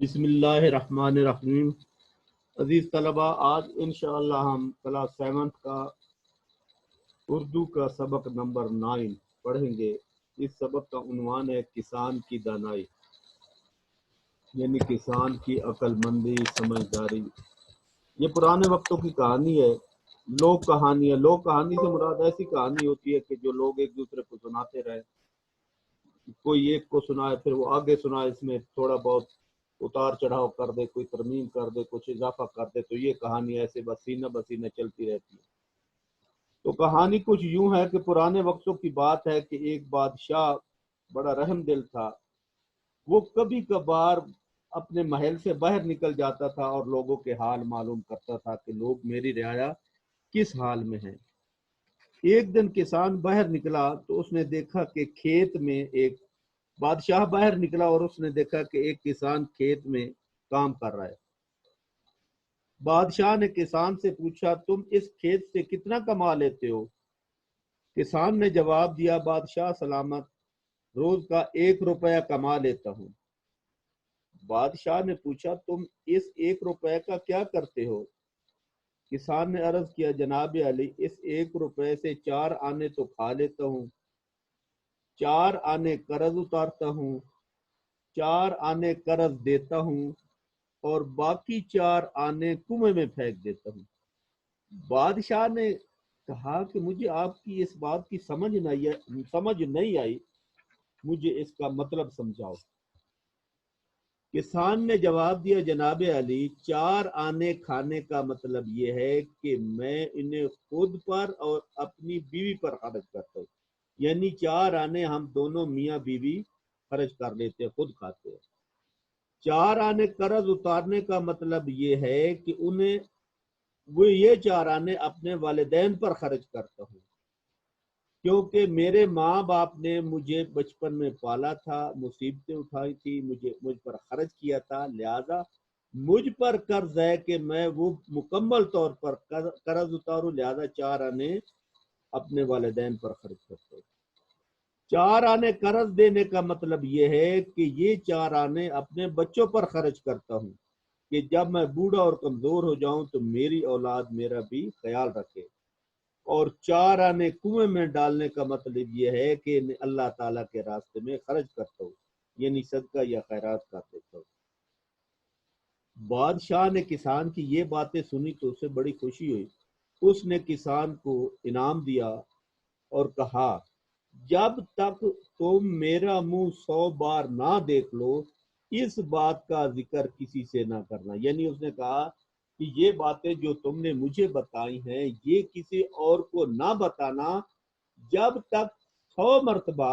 بسم اللہ الرحمن الرحیم۔ عزیز طلبہ، آج انشاءاللہ ہم کلاس 7 کا اردو کا سبق نمبر 9 پڑھیں گے۔ اس سبق کا عنوان ہے کسان کی دانائی، یعنی کسان کی عقل مندی، سمجھداری۔ یہ پرانے وقتوں کی کہانی ہے، لوک کہانی ہے۔ لوک کہانی سے مراد ایسی کہانی ہوتی ہے کہ جو لوگ ایک دوسرے کو سناتے رہے، کوئی ایک کو سنائے پھر وہ آگے سنائے، اس میں تھوڑا بہت اتار چڑھاؤ کر دے، کوئی ترمیم کر دے، کچھ اضافہ کر دے، تو یہ کہانی ایسے بسینہ بسینہ چلتی رہتی ہے۔ تو کہانی کچھ یوں ہے کہ پرانے وقتوں کی بات ہے کہ ایک بادشاہ بڑا رحم دل تھا۔ وہ کبھی کبھار اپنے محل سے باہر نکل جاتا تھا اور لوگوں کے حال معلوم کرتا تھا کہ لوگ میری رعایا کس حال میں ہیں۔ ایک دن کسان باہر نکلا تو اس نے دیکھا کہ کھیت میں ایک بادشاہ باہر نکلا اور اس نے دیکھا کہ ایک کسان کھیت میں کام کر رہا ہے۔ بادشاہ نے کسان سے پوچھا، تم اس کھیت سے کتنا کما لیتے ہو؟ کسان نے جواب دیا، بادشاہ سلامت، روز کا 1 روپیہ کما لیتا ہوں۔ بادشاہ نے پوچھا، تم اس 1 روپے کا کیا کرتے ہو؟ کسان نے عرض کیا، جناب علی، اس 1 روپے سے 4 آنے تو کھا لیتا ہوں، 4 آنے قرض اتارتا ہوں، 4 آنے قرض دیتا ہوں اور باقی 4 آنے کنویں میں پھینک دیتا ہوں۔ بادشاہ نے کہا کہ مجھے آپ کی اس بات کی سمجھ نہیں آئی، مجھے اس کا مطلب سمجھاؤ۔ کسان نے جواب دیا، جناب علی، 4 آنے کھانے کا مطلب یہ ہے کہ میں انہیں خود پر اور اپنی بیوی پر خرچ کرتا ہوں، یعنی 4 آنے ہم دونوں میاں بیوی خرچ کر لیتے ہیں، خود کھاتے ہیں۔ 4 آنے قرض اتارنے کا مطلب یہ ہے کہ یہ 4 آنے اپنے والدین پر خرچ کرتا ہوں، کیونکہ میرے ماں باپ نے مجھے بچپن میں پالا تھا، مصیبتیں اٹھائی تھی، مجھ پر خرچ کیا تھا، لہذا مجھ پر قرض ہے کہ میں وہ مکمل طور پر قرض اتاروں، لہذا 4 آنے اپنے والدین پر خرچ کرتا ہوں۔ 4 آنے قرض دینے کا مطلب یہ ہے کہ یہ 4 آنے اپنے بچوں پر خرچ کرتا ہوں کہ جب میں بوڑھا اور کمزور ہو جاؤں تو میری اولاد میرا بھی خیال رکھے۔ اور 4 آنے کنویں میں ڈالنے کا مطلب یہ ہے کہ اللہ تعالیٰ کے راستے میں خرچ کرتا ہوں، یعنی صدقہ یا خیرات کر دیتا ہوں۔ بادشاہ نے کسان کی یہ باتیں سنی تو اسے بڑی خوشی ہوئی۔ اس نے کسان کو انعام دیا اور کہا، جب تک تم میرا منہ 100 بار نہ دیکھ لو، اس بات کا ذکر کسی سے نہ کرنا۔ یعنی اس نے کہا کہ یہ باتیں جو تم نے مجھے بتائی ہیں یہ کسی اور کو نہ بتانا جب تک 100 مرتبہ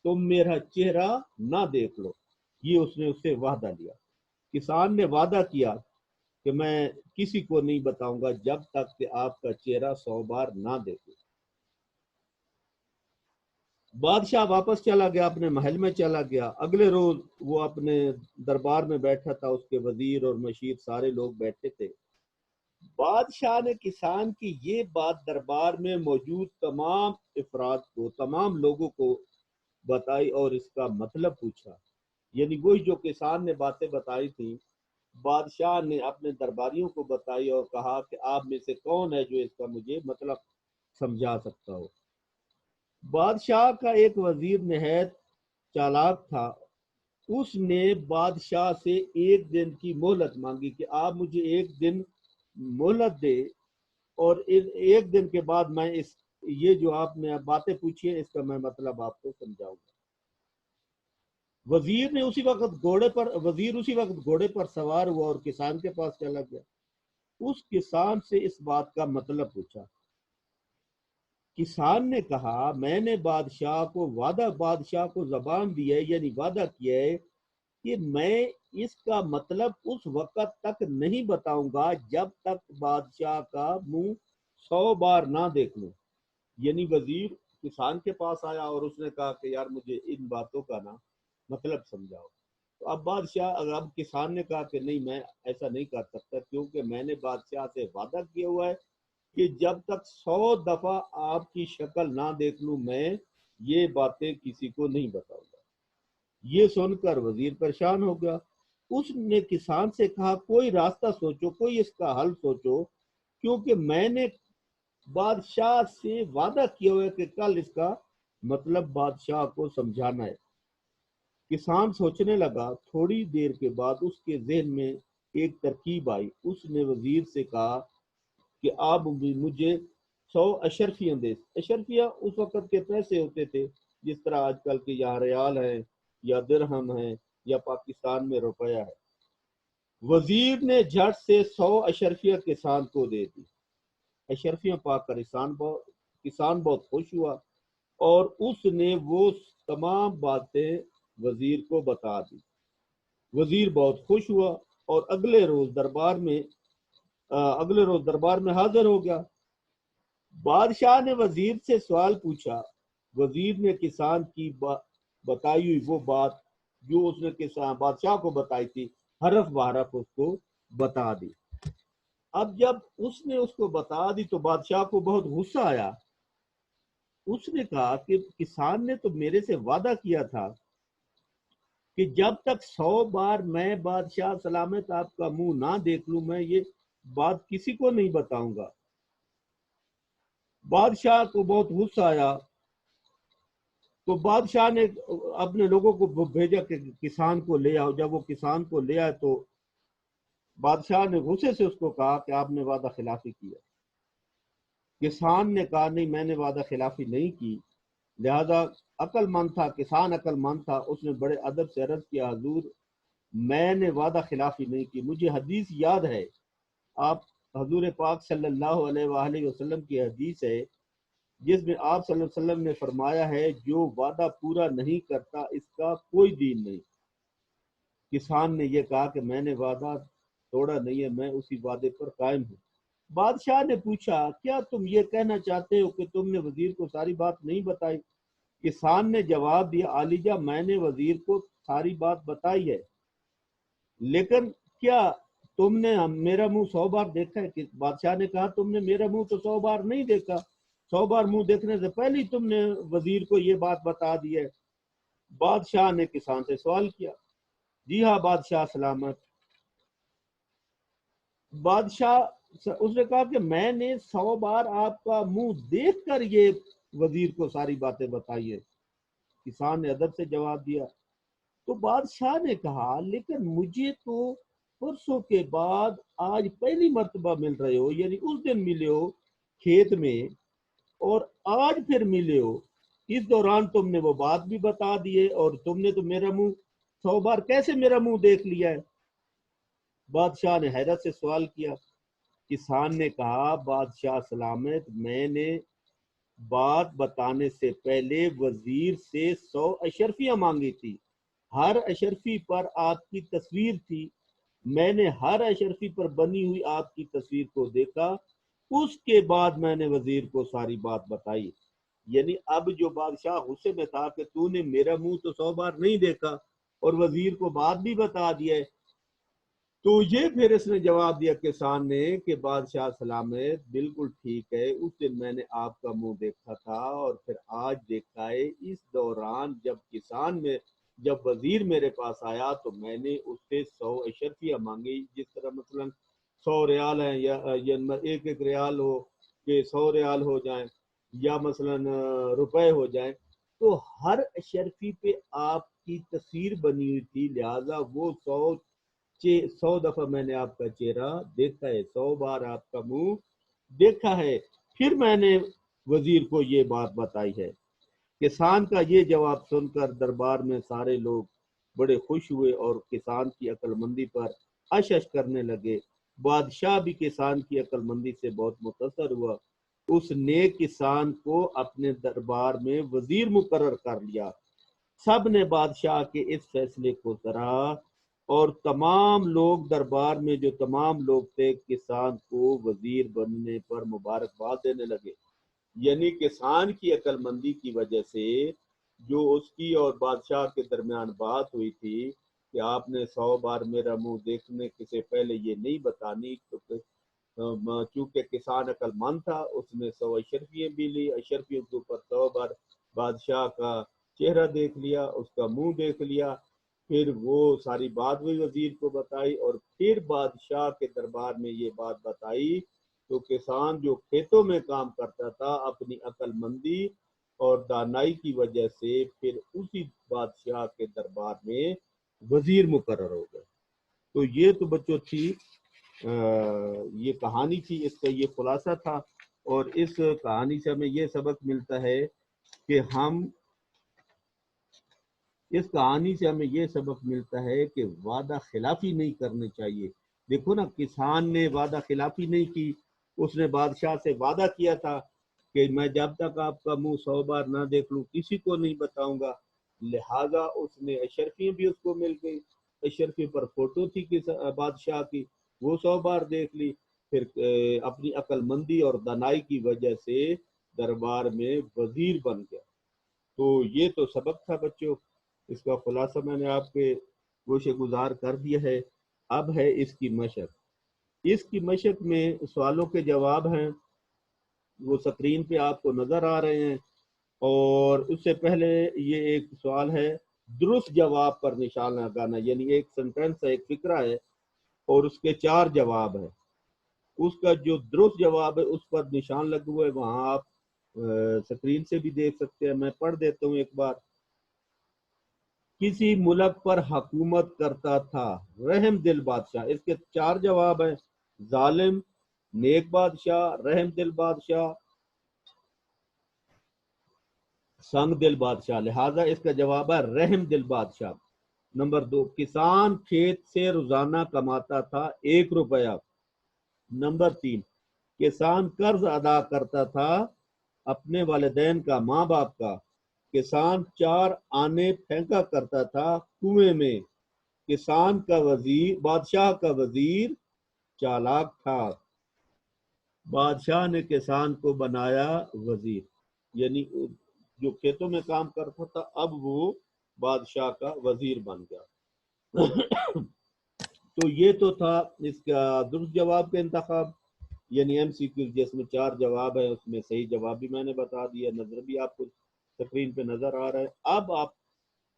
تم میرا چہرہ نہ دیکھ لو۔ یہ اس نے اس سے وعدہ لیا۔ کسان نے وعدہ کیا کہ میں کسی کو نہیں بتاؤں گا جب تک کہ آپ کا چہرہ 100 بار نہ دیکھوں۔ بادشاہ واپس چلا گیا، اپنے محل میں چلا گیا۔ اگلے روز وہ اپنے دربار میں بیٹھا تھا، اس کے وزیر اور مشیر سارے لوگ بیٹھے تھے۔ بادشاہ نے کسان کی یہ بات دربار میں موجود تمام افراد کو، تمام لوگوں کو بتائی اور اس کا مطلب پوچھا۔ یعنی وہی جو کسان نے باتیں بتائی تھیں، بادشاہ نے اپنے درباریوں کو بتائی اور کہا کہ آپ میں سے کون ہے جو اس کا مجھے مطلب سمجھا سکتا ہو۔ بادشاہ کا ایک وزیر نہایت چالاک تھا، اس نے بادشاہ سے 1 دن کی مہلت مانگی کہ آپ مجھے 1 دن مہلت دے اور 1 دن کے بعد میں یہ جو آپ نے باتیں پوچھی ہیں اس کا میں مطلب آپ کو سمجھاؤں گا۔ وزیر اسی وقت گھوڑے پر سوار ہوا اور کسان کے پاس چلا گیا۔ اس کسان سے اس بات کا مطلب پوچھا۔ کسان نے کہا، میں نے بادشاہ کو زبان دی ہے، یعنی وعدہ کیا ہے کہ میں اس کا مطلب اس وقت تک نہیں بتاؤں گا جب تک بادشاہ کا منہ 100 بار نہ دیکھ لوں۔ یعنی وزیر کسان کے پاس آیا اور اس نے کہا کہ یار مجھے ان باتوں کا نا مطلب سمجھاؤ۔ تو اب کسان نے کہا کہ نہیں، میں ایسا نہیں کر سکتا، کیونکہ میں نے بادشاہ سے وعدہ کیا ہوا ہے کہ جب تک 100 دفعہ آپ کی شکل نہ دیکھ لوں میں یہ باتیں کسی کو نہیں بتاؤں گا۔ یہ سن کر وزیر پریشان ہو گیا۔ اس نے کسان سے کہا کوئی راستہ سوچو، کوئی اس کا حل سوچو، کیونکہ میں نے بادشاہ سے وعدہ کیا ہوا ہے کہ کل اس کا مطلب بادشاہ کو سمجھانا ہے۔ کسان سوچنے لگا، تھوڑی دیر کے بعد اس کے ذہن میں ایک ترکیب آئی۔ اس نے وزیر سے کہا کہ آپ مجھے 100 اشرفیاں دے۔ اشرفیاں اس وقت کے پیسے ہوتے تھے، جس طرح آج کل کے یہاں ریال ہیں یا درہم ہیں یا پاکستان میں روپیہ ہے۔ وزیر نے جھٹ سے 100 اشرفیاں کسان کو دے دی۔ اشرفیاں پا کر کسان بہت خوش ہوا اور اس نے وہ تمام باتیں وزیر کو بتا دی۔ وزیر بہت خوش ہوا اور اگلے روز دربار میں حاضر ہو گیا۔ بادشاہ نے وزیر سے سوال پوچھا۔ وزیر نے کسان کی بتائی ہوئی وہ بات جو اس نے بادشاہ کو بتائی تھی، حرف بحرف اس کو بتا دی۔ اب جب اس نے اس کو بتا دی تو بادشاہ کو بہت غصہ آیا۔ اس نے کہا کہ کسان نے تو میرے سے وعدہ کیا تھا کہ جب تک 100 بار میں بادشاہ سلامت آپ کا منہ نہ دیکھ لوں میں یہ بات کسی کو نہیں بتاؤں گا۔ بادشاہ کو بہت غصہ آیا تو بادشاہ نے اپنے لوگوں کو بھیجا کہ کسان کو لے آؤ۔ جب وہ کسان کو لے آئے تو بادشاہ نے غصے سے اس کو کہا کہ آپ نے وعدہ خلافی کیا۔ کسان نے کہا نہیں، میں نے وعدہ خلافی نہیں کی۔ لہذا عقل مند تھا، کسان عقل مند تھا، اس نے بڑے ادب سے عرض کیا حضور میں نے وعدہ خلافی نہیں کی۔ مجھے حدیث یاد ہے، آپ حضور پاک صلی اللہ علیہ وآلہ وسلم کی حدیث ہے جس میں آپ صلی اللہ علیہ وسلم نے فرمایا ہے جو وعدہ پورا نہیں کرتا اس کا کوئی دین نہیں۔ کسان نے یہ کہا کہ میں نے وعدہ توڑا نہیں ہے، میں اسی وعدے پر قائم ہوں۔ بادشاہ نے پوچھا کیا تم یہ کہنا چاہتے ہو کہ تم نے وزیر کو ساری بات نہیں بتائی؟ کسان نے جواب دیا عالیجہ میں نے وزیر کو ساری بات بتائی ہے، لیکن کیا تم نے میرا منہ 100 بار دیکھا ہے؟ کہ بادشاہ نے کہا تم نے میرا منہ تو 100 بار نہیں دیکھا، 100 بار منہ دیکھنے سے پہلے ہی تم نے وزیر کو یہ بات بتا دی ہے۔ بادشاہ نے کسان سے سوال کیا، جی ہاں بادشاہ سلامت۔ بادشاہ اس نے کہا کہ میں نے 100 بار آپ کا منہ دیکھ کر یہ وزیر کو ساری باتیں بتائی ہے۔ کسان نے ادب سے جواب دیا۔ تو بادشاہ نے کہا لیکن مجھے تو پرسوں کے بعد آج پہلی مرتبہ مل رہے ہو، یعنی اس دن ملے ہو کھیت میں اور آج پھر ملے ہو، اس دوران تم نے وہ بات بھی بتا دیے اور تم نے تو میرا منہ 100 بار کیسے میرا منہ دیکھ لیا ہے؟ بادشاہ نے حیرت سے سوال کیا۔ کسان نے کہا بادشاہ سلامت میں نے بات بتانے سے پہلے وزیر سے 100 اشرفیاں مانگی تھی، ہر اشرفی پر آپ کی تصویر تھی، میں نے ہر اشرفی پر بنی ہوئی آپ کی تصویر کو دیکھا، اس کے بعد میں نے وزیر کو ساری بات بتائی۔ یعنی اب جو بادشاہ غصے میں تھا کہ تو نے میرا منہ تو 100 بار نہیں دیکھا اور وزیر کو بات بھی بتا دیا ہے، تو یہ پھر اس نے جواب دیا کسان نے کہ بادشاہ سلامت بالکل ٹھیک ہے، اس دن میں نے آپ کا منہ دیکھا تھا اور پھر آج دیکھا ہے۔ اس دوران جب وزیر میرے پاس آیا تو میں نے اس سے 100 اشرفیاں مانگی، جس طرح مثلا 100 ریال ہیں یا ایک ریال ہو کہ 100 ریال ہو جائیں یا مثلا روپے ہو جائیں، تو ہر اشرفی پہ آپ کی تصویر بنی ہوئی تھی، لہٰذا وہ 100 دفعہ میں نے آپ کا چہرہ دیکھا ہے، 100 بار آپ کا منہ دیکھا ہے، پھر میں نے وزیر کو یہ بات بتائی ہے۔ کسان کا یہ جواب سن کر دربار میں سارے لوگ بڑے خوش ہوئے اور کسان کی عقل مندی پر اش کرنے لگے۔ بادشاہ بھی کسان کی عقل مندی سے بہت متاثر ہوا، اس نے کسان کو اپنے دربار میں وزیر مقرر کر لیا۔ سب نے بادشاہ کے اس فیصلے کو سراہا اور تمام لوگ دربار میں جو تمام لوگ تھے کسان کو وزیر بننے پر مبارکباد دینے لگے۔ یعنی کسان کی عقل مندی کی وجہ سے جو اس کی اور بادشاہ کے درمیان بات ہوئی تھی کہ آپ نے 100 بار میرا منہ دیکھنے سے پہلے یہ نہیں بتانی، چونکہ کسان عقل مند تھا اس نے 100 اشرفیاں بھی لی، اشرفیوں کے اوپر 100 بار بادشاہ کا چہرہ دیکھ لیا، اس کا منہ دیکھ لیا، پھر وہ ساری بات بھی وزیر کو بتائی اور پھر بادشاہ کے دربار میں یہ بات بتائی تو کسان جو کھیتوں میں کام کرتا تھا اپنی عقل مندی اور دانائی کی وجہ سے پھر اسی بادشاہ کے دربار میں وزیر مقرر ہو گئے۔ تو یہ تو بچوں تھی یہ کہانی تھی، اس کا یہ خلاصہ تھا، اور اس کہانی سے ہمیں یہ سبق ملتا ہے کہ اس کہانی سے ہمیں یہ سبق ملتا ہے کہ وعدہ خلافی نہیں کرنی چاہیے۔ دیکھو نا، کسان نے وعدہ خلافی نہیں کی، اس نے بادشاہ سے وعدہ کیا تھا کہ میں جب تک آپ کا منہ 100 بار نہ دیکھ لوں کسی کو نہیں بتاؤں گا، لہذا اس نے اشرفیاں بھی اس کو مل گئی، اشرفی پر فوٹو تھی بادشاہ کی، وہ 100 بار دیکھ لی، پھر اپنی عقل مندی اور دانائی کی وجہ سے دربار میں وزیر بن گیا۔ تو یہ تو سبق تھا بچوں، اس کا خلاصہ میں نے آپ کے گوشے گزار کر دیا ہے۔ اب ہے اس کی مشق۔ اس کی مشق میں سوالوں کے جواب ہیں، وہ سکرین پہ آپ کو نظر آ رہے ہیں، اور اس سے پہلے یہ ایک سوال ہے، درست جواب پر نشان لگانا، یعنی ایک سنٹینس ہے، ایک فقرہ ہے اور اس کے 4 جواب ہیں، اس کا جو درست جواب ہے اس پر نشان لگا ہوا ہے، وہاں آپ سکرین سے بھی دیکھ سکتے ہیں۔ میں پڑھ دیتا ہوں ایک بار۔ کسی ملک پر حکومت کرتا تھا رحم دل بادشاہ، اس کے 4 جواب ہیں، ظالم، نیک بادشاہ، رحم دل بادشاہ، سنگ دل بادشاہ، لہذا اس کا جواب ہے رحم دل بادشاہ۔ نمبر 2، کسان کھیت سے روزانہ کماتا تھا 1 روپیہ۔ نمبر 3، کسان قرض ادا کرتا تھا اپنے والدین کا، ماں باپ کا۔ کسان 4 آنے پھینکا کرتا تھا کنویں میں۔ کسان کا وزیر، بادشاہ کا وزیر چالاک تھا۔ بادشاہ نے کسان کو بنایا وزیر، یعنی جو کھیتوں میں کام کرتا تھا اب وہ بادشاہ کا وزیر بن گیا۔ تو یہ تو تھا اس کا درست جواب کا انتخاب، یعنی ایم سی کیو، جس میں 4 جواب ہے، اس میں صحیح جواب بھی میں نے بتا دیا، نظر بھی آپ کو سکرین پہ نظر آ رہا ہے۔ اب آپ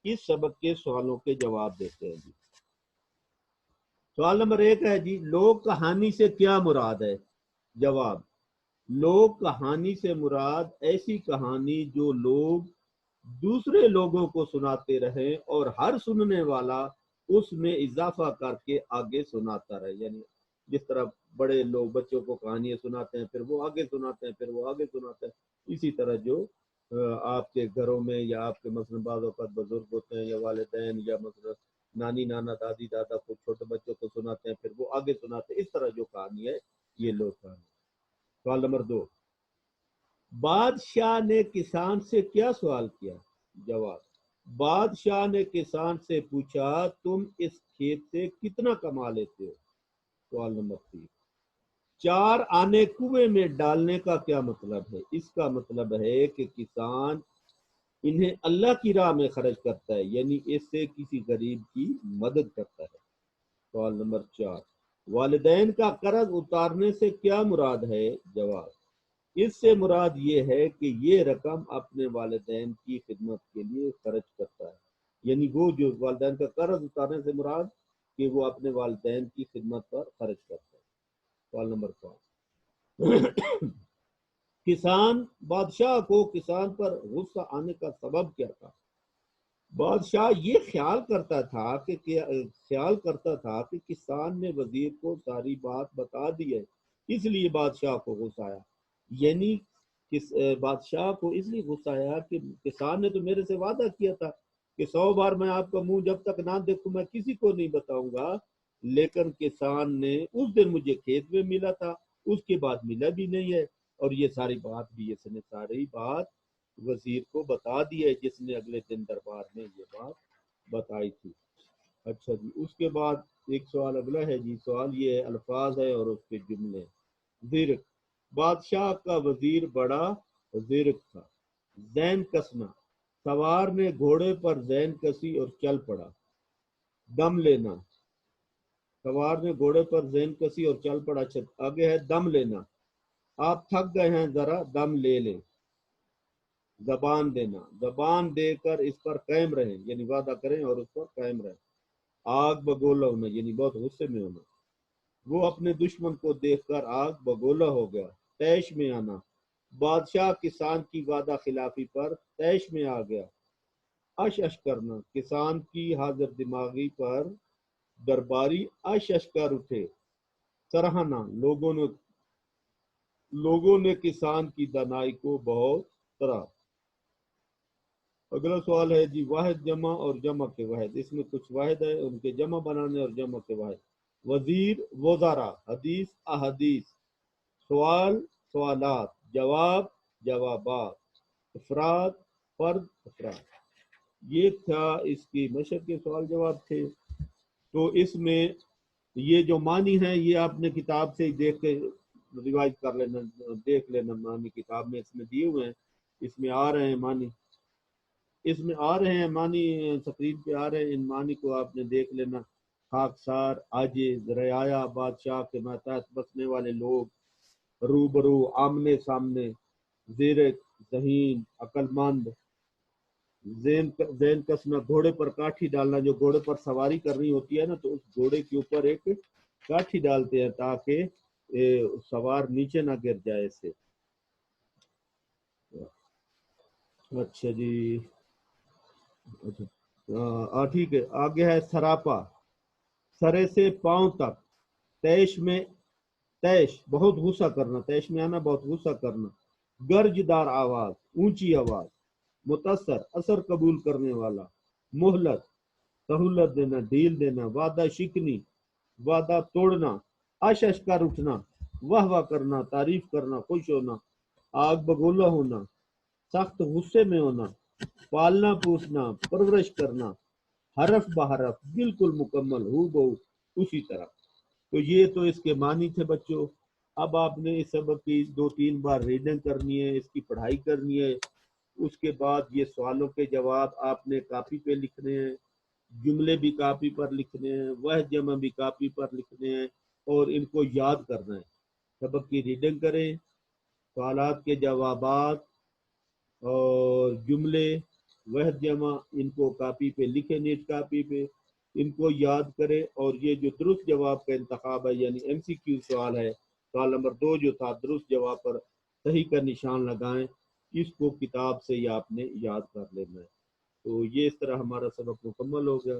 اس سبق کے سوالوں کے جواب دیتے ہیں جی۔ سوال نمبر 1 ہے جی، لوک کہانی سے کیا مراد ہے؟ جواب، لوک کہانی سے مراد ایسی کہانی جو لوگ دوسرے لوگوں کو سناتے رہیں اور ہر سننے والا اس میں اضافہ کر کے آگے سناتا رہے، یعنی جس طرح بڑے لوگ بچوں کو کہانیاں سناتے ہیں، پھر وہ آگے سناتے ہیں، پھر وہ آگے سناتے ہیں، اسی طرح جو آپ کے گھروں میں یا آپ کے مثلا بعض اوقات بزرگ ہوتے ہیں یا والدین یا مثلا نانی نانا دادی دادا کو چھوٹے بچوں کو سناتے ہیں، پھر وہ آگے سناتے ہیں، اس طرح جو کہانی ہے یہ لوک کہانی۔ سوال نمبر 2، بادشاہ نے کسان سے کیا سوال کیا؟ جواب، بادشاہ نے کسان سے پوچھا تم اس کھیت سے کتنا کما لیتے ہو؟ سوال نمبر 3، 4 آنے کنویں میں ڈالنے کا کیا مطلب ہے؟ اس کا مطلب ہے کہ کسان انہیں اللہ کی راہ میں خرچ کرتا ہے، یعنی اس سے کسی غریب کی مدد کرتا ہے۔ سوال نمبر 4، والدین کا قرض اتارنے سے کیا مراد ہے؟ جواب، اس سے مراد یہ ہے کہ یہ رقم اپنے والدین کی خدمت کے لیے خرچ کرتا ہے، یعنی وہ جو والدین کا قرض اتارنے سے مراد کہ وہ اپنے والدین کی خدمت پر خرچ کرتا ہے۔ سوال نمبر 5، کسان، بادشاہ کو کسان پر غصہ آنے کا سبب کیا تھا؟ بادشاہ یہ خیال کرتا تھا کہ کسان نے وزیر کو ساری بات بتا دی ہے، اس لیے بادشاہ کو غصہ آیا، یعنی بادشاہ کو اس لیے غصہ آیا کہ کسان نے تو میرے سے وعدہ کیا تھا کہ 100 بار میں آپ کا منہ جب تک نہ دیکھوں میں کسی کو نہیں بتاؤں گا، لیکن کسان نے اس دن مجھے کھیت میں ملا تھا، اس کے بعد ملا بھی نہیں ہے، اور یہ ساری بات بھی اس نے ساری بات وزیر کو بتا دی ہے جس نے اگلے دن دربار میں یہ بات بتائی تھی۔ اچھا جی، اس کے بعد ایک سوال اگلا ہے جی، سوال یہ ہے، الفاظ ہے اور اس کے جملے۔ زرق، بادشاہ کا وزیر بڑا زرق تھا۔ زین کسنا، سوار نے گھوڑے پر زین کسی اور چل پڑا۔ دم لینا، سوار نے گھوڑے پر زین کسی اور چل پڑا۔ آگے ہے دم لینا، آپ تھک گئے ہیں ذرا دم لے لیں۔ زبان دینا، زبان دے کر اس پر قائم رہیں یعنی وعدہ کریں اور اس پر قائم رہیں۔ آگ بگولا ہونا یعنی بہت غصے میں ہونا، وہ اپنے دشمن کو دیکھ کر آگ بگولا ہو گیا۔ طیش میں آنا، بادشاہ کسان کی وعدہ خلافی پر طیش میں آ گیا۔ اش اش کرنا، کسان کی حاضر دماغی پر درباری اش اش کر اٹھے۔ سراہنا، لوگوں نے کسان کی دانائی کو بہت سراہا۔ اگلا سوال ہے جی، واحد جمع اور جمع کے واحد، اس میں کچھ واحد ہے ان کے جمع بنانے اور جمع کے واحد۔ وزیر، وزراء، حدیث، احادیث، سوال، سوالات، جواب، جوابات، افراد، فرد، افراد۔ یہ تھا اس کی مشق کے سوال جواب تھے۔ تو اس میں یہ جو معنی ہیں یہ آپ نے کتاب سے دیکھ کے ریوائز کر لینا، دیکھ لینا، معنی کتاب میں اس میں دیے ہوئے ہیں، اس میں آ رہے ہیں معنی، اس میں آ رہے ہیں معنی، سکرین پہ آ رہے ہیں، ان معنی کو آپ نے دیکھ لینا۔ خاکسار، عاجز، رعایا، بادشاہ کے ماتحت بسنے والے لوگ، روبرو، آمنے سامنے، زیر ذہین، عقل مند، زین کسنا، گھوڑے پر کاٹھی ڈالنا، جو گھوڑے پر سواری کرنی ہوتی ہے نا تو اس گھوڑے کے اوپر ایک کاٹھی ڈالتے ہیں تاکہ سوار نیچے نہ گر جائے اس سے۔ اچھا جی، ٹھیک ہے، آگے ہے سراپا، سرے سے پاؤں تک، تیش میں، تیش بہت غصہ کرنا، تیش میں آنا بہت غصہ کرنا، گرجدار آواز، اونچی آواز، متاثر اثر قبول کرنے والا، مہلت سہولت دینا، ڈھیل دینا، وعدہ شکنی وعدہ توڑنا، اش اش کر اٹھنا، واہ واہ کرنا، تعریف کرنا، خوش ہونا، آگ بگولا ہونا، سخت غصے میں ہونا، پالنا پوسنا، پرورش کرنا، حرف بحرف بالکل مکمل ہو بہو اسی طرح۔ تو یہ تو اس کے معنی تھے بچوں۔ اب آپ نے اس سبق کی 2-3 بار ریڈنگ کرنی ہے، اس کی پڑھائی کرنی ہے، اس کے بعد یہ سوالوں کے جواب آپ نے کاپی پہ لکھنے ہیں، جملے بھی کاپی پر لکھنے ہیں، وہ جمع بھی کاپی پر لکھنے ہیں اور ان کو یاد کرنا ہے۔ سبق کی ریڈنگ کریں، سوالات کے جوابات اور جملے وحد جمع ان کو کاپی پہ لکھیں، نیٹ کاپی پہ ان کو یاد کریں، اور یہ جو درست جواب کا انتخاب ہے یعنی ایم سی کیو سوال ہے، سوال نمبر 2 جو تھا درست جواب پر صحیح کا نشان لگائیں، اس کو کتاب سے ہی آپ نے یاد کر لینا ہے۔ تو یہ اس طرح ہمارا سبق مکمل ہو گیا۔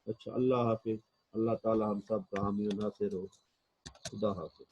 اچھا، اللہ حافظ، اللہ تعالی ہم سب کا حامی و ناصر ہو، خدا حافظ۔